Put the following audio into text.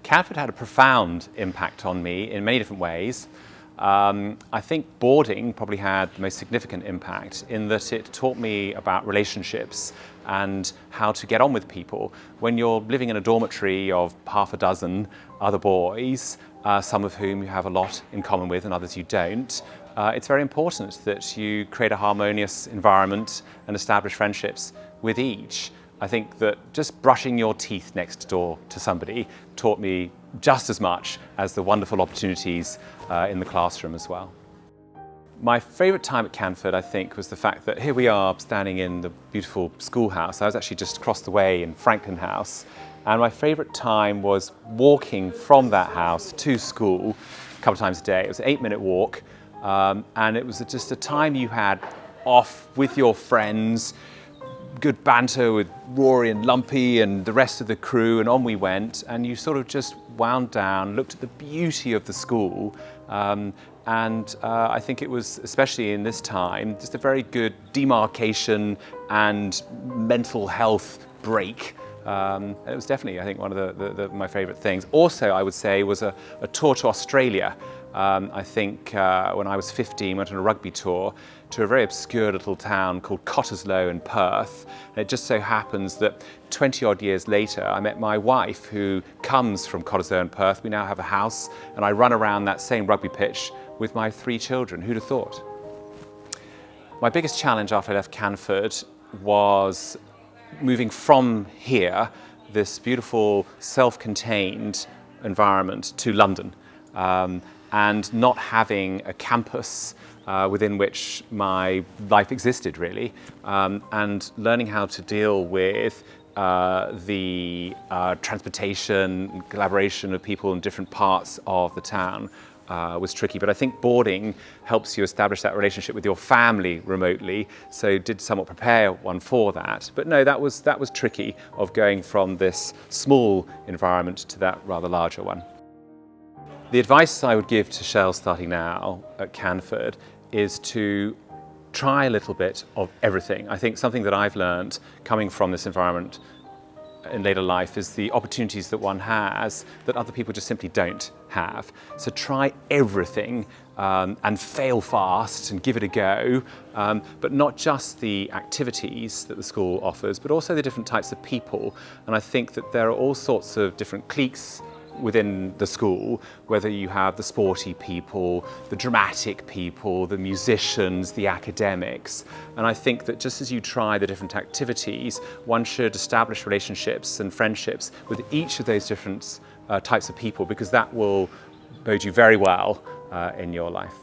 Canford had a profound impact on me in many different ways. I think boarding probably had the most significant impact in that it taught me about relationships and how to get on with people. When you're living in a dormitory of half a dozen other boys, some of whom you have a lot in common with and others you don't, it's very important that you create a harmonious environment and establish friendships with each. I think that just brushing your teeth next door to somebody taught me just as much as the wonderful opportunities in the classroom as well. My favourite time at Canford, I think, was the fact that here we are standing in the beautiful schoolhouse. I was actually just across the way in Franklin House, and my favourite time was walking from that house to school a couple of times a day. It was an 8-minute walk, and it was just a time you had off with your friends, good banter with Rory and Lumpy and the rest of the crew, and on we went, and you sort of just wound down, looked at the beauty of the school, and I think it was, especially in this time, just a very good demarcation and mental health break. It was definitely, I think, one of my favourite things. Also, I would say, was a tour to Australia. I think when I was 15, went on a rugby tour to a very obscure little town called Cottesloe in Perth. And it just so happens that 20 odd years later, I met my wife, who comes from Cottesloe in Perth. We now have a house, and I run around that same rugby pitch with my 3 children. Who'd have thought? My biggest challenge after I left Canford was moving from here, this beautiful self-contained environment, to London. And not having a campus within which my life existed, really, and learning how to deal with the transportation and collaboration of people in different parts of the town was tricky. But I think boarding helps you establish that relationship with your family remotely, so did somewhat prepare one for that. But no, that was tricky, of going from this small environment to that rather larger one. The advice I would give to Shell starting now at Canford is to try a little bit of everything. I think something that I've learned coming from this environment in later life is the opportunities that one has that other people just simply don't have. So try everything and fail fast and give it a go, but not just the activities that the school offers, but also the different types of people. And I think that there are all sorts of different cliques within the school, whether you have the sporty people, the dramatic people, the musicians, the academics. And I think that just as you try the different activities, one should establish relationships and friendships with each of those different types of people, because that will bode you very well in your life.